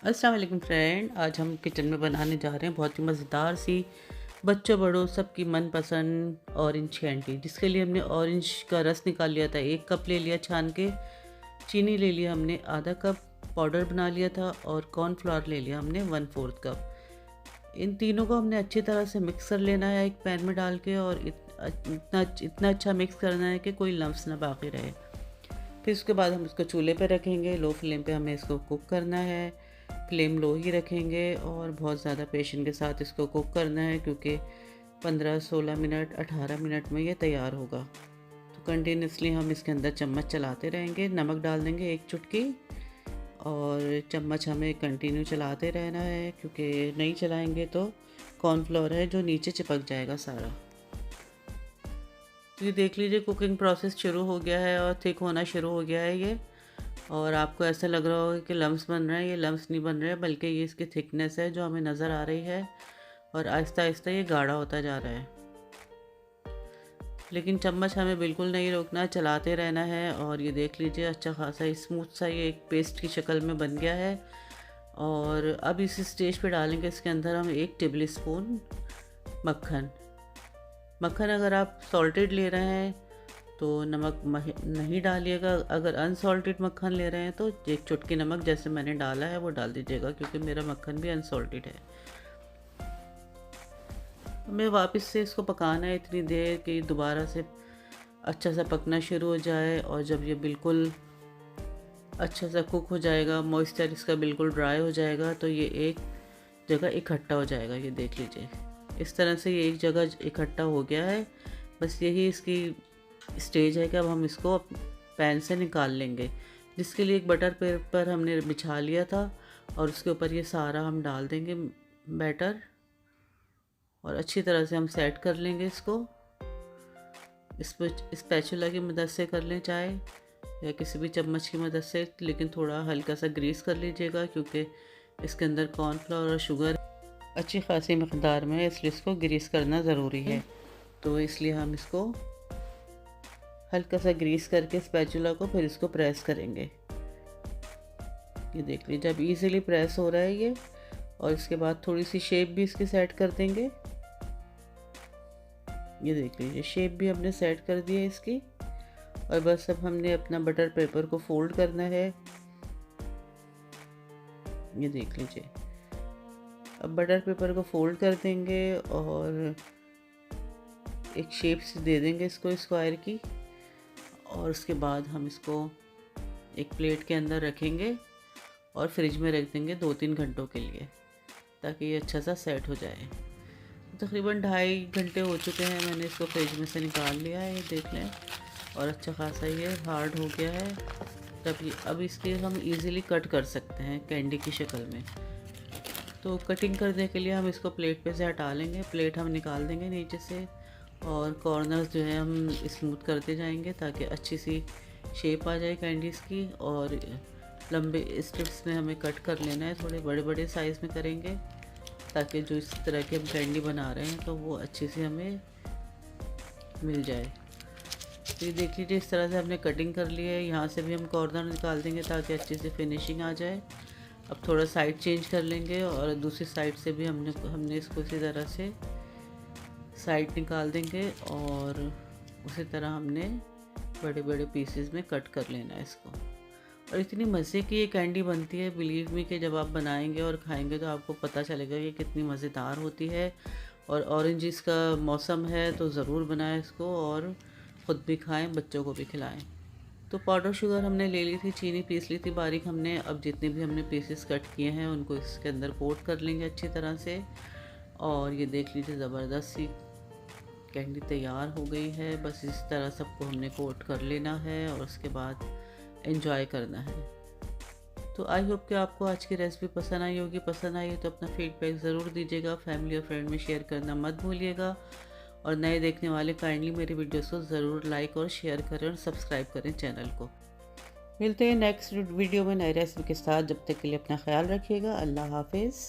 अस्सलाम वालेकुम फ्रेंड, आज हम किचन में बनाने जा रहे हैं बहुत ही मज़ेदार सी बच्चों बड़ों सबकी मनपसंद ऑरेंज कैंडी। जिसके लिए हमने ऑरेंज का रस निकाल लिया था, 1 कप ले लिया छान के। चीनी ले लिया हमने आधा कप, पाउडर बना लिया था, और कॉर्नफ्लावर ले लिया हमने 1/4 कप। इन तीनों को हमने अच्छी तरह से मिक्स कर लेना है एक पैन में डाल के, और इतना अच्छा मिक्स करना है कि कोई लम्स ना बाकी रहे। फिर उसके बाद हम इसको चूल्हे पे रखेंगे, लो फ्लेम पे हमें इसको कुक करना है। फ्लेम लो ही रखेंगे और बहुत ज़्यादा पेशेंस के साथ इसको कुक करना है, क्योंकि 15-16 मिनट 18 मिनट में ये तैयार होगा। तो कंटिन्यूसली हम इसके अंदर चम्मच चलाते रहेंगे। नमक डाल देंगे 1 चुटकी, और चम्मच हमें कंटिन्यू चलाते रहना है, क्योंकि नहीं चलाएंगे तो कॉर्नफ्लोर है जो नीचे चिपक जाएगा सारा। तो ये देख लीजिए कुकिंग प्रोसेस शुरू हो गया है और थिक होना शुरू हो गया है ये। और आपको ऐसा लग रहा होगा कि लम्स बन रहे हैं, ये लम्स नहीं बन रहे हैं, बल्कि ये इसकी थिकनेस है जो हमें नज़र आ रही है, और आहिस्ता आहिस्ता ये गाढ़ा होता जा रहा है। लेकिन चम्मच हमें बिल्कुल नहीं रोकना, चलाते रहना है। और ये देख लीजिए अच्छा खासा स्मूथ सा ये एक पेस्ट की शक्ल में बन गया है। और अब इस स्टेज पे डालेंगे इसके अंदर हम 1 टेबल स्पून मक्खन। मक्खन अगर आप सॉल्टेड ले रहे हैं तो नमक नहीं डालिएगा। अगर अनसॉल्टेड मक्खन ले रहे हैं तो 1 चुटकी नमक जैसे मैंने डाला है वो डाल दीजिएगा, क्योंकि मेरा मक्खन भी अनसॉल्टेड है। हमें वापस से इसको पकाना है इतनी देर कि दोबारा से अच्छा सा पकना शुरू हो जाए। और जब ये बिल्कुल अच्छा सा कुक हो जाएगा, मॉइस्चर इसका बिल्कुल ड्राई हो जाएगा, तो ये एक जगह इकट्ठा हो जाएगा। ये देख लीजिए इस तरह से ये एक जगह इकट्ठा हो गया है। बस यही इसकी स्टेज है कि अब हम इसको पैन से निकाल लेंगे, जिसके लिए एक बटर पेपर हमने बिछा लिया था, और उसके ऊपर ये सारा हम डाल देंगे बैटर, और अच्छी तरह से हम सेट कर लेंगे इसको। स्पैचुला की मदद से कर लें चाहे, या किसी भी चम्मच की मदद से, लेकिन थोड़ा हल्का सा ग्रीस कर लीजिएगा, क्योंकि इसके अंदर कॉर्नफ्लावर और शुगर अच्छी खासी मकदार में है, इसलिए इसको ग्रीस करना ज़रूरी है। तो इसलिए हम इसको हल्का सा ग्रीस करके स्पैचुला को फिर इसको प्रेस करेंगे। ये देख लीजिए अब इजीली प्रेस हो रहा है ये। और इसके बाद थोड़ी सी शेप भी इसकी सेट कर देंगे। ये देख लीजिए शेप भी हमने सेट कर दी है इसकी। और बस अब हमने अपना बटर पेपर को फोल्ड करना है। ये देख लीजिए अब बटर पेपर को फोल्ड कर देंगे और एक शेप से दे देंगे इसको स्क्वायर की। और उसके बाद हम इसको एक प्लेट के अंदर रखेंगे और फ्रिज में रख देंगे 2-3 घंटों के लिए, ताकि ये अच्छा सा सेट हो जाए। तकरीबन 2.5 घंटे हो चुके हैं, मैंने इसको फ्रिज में से निकाल लिया है, ये देख लें। और अच्छा खासा ये हार्ड हो गया है। तब अब इसके हम इजीली कट कर सकते हैं कैंडी की शक्ल में। तो कटिंग करने के लिए हम इसको प्लेट पे से हटा लेंगे। प्लेट हम निकाल देंगे नीचे से, और कॉर्नर्स जो है हम स्मूथ करते जाएंगे, ताकि अच्छी सी शेप आ जाए कैंडीज़ की। और लंबे स्ट्रिप्स में हमें कट कर लेना है, थोड़े बड़े बड़े साइज़ में करेंगे, ताकि जो इस तरह के हम कैंडी बना रहे हैं तो वो अच्छे से हमें मिल जाए। तो ये देख लीजिए इस तरह से हमने कटिंग कर ली है। यहाँ से भी हम कॉर्नर निकाल देंगे ताकि अच्छे से फिनिशिंग आ जाए। अब थोड़ा साइड चेंज कर लेंगे, और दूसरी साइड से भी हमने इसको इसी तरह से साइड निकाल देंगे, और उसी तरह हमने बड़े बड़े पीसेस में कट कर लेना है इसको। और इतनी मज़े की ये कैंडी बनती है, बिलीव मी कि जब आप बनाएंगे और खाएंगे तो आपको पता चलेगा कि कितनी मज़ेदार होती है। और ऑरेंजिस का मौसम है तो ज़रूर बनाएं इसको, और ख़ुद भी खाएं, बच्चों को भी खिलाएं। तो पाउडर शुगर हमने ले ली थी, चीनी पीस ली थी बारीक हमने। अब जितने भी हमने पीसेस कट किए हैं उनको इसके अंदर कोट कर लेंगे अच्छी तरह से। और ये देख लीजिए ज़बरदस्त सी कैंडी तैयार हो गई है। बस इस तरह सबको हमने कोट कर लेना है, और उसके बाद एंजॉय करना है। तो आई होप कि आपको आज की रेसिपी पसंद आई होगी। पसंद आई तो अपना फीडबैक ज़रूर दीजिएगा, फैमिली और फ्रेंड में शेयर करना मत भूलिएगा। और नए देखने वाले काइंडली मेरी वीडियोस को ज़रूर लाइक और शेयर करें, और सब्सक्राइब करें चैनल को। मिलते हैं नेक्स्ट वीडियो में नई रेसिपी के साथ। जब तक के लिए अपना ख्याल रखिएगा। अल्लाह हाफिज़।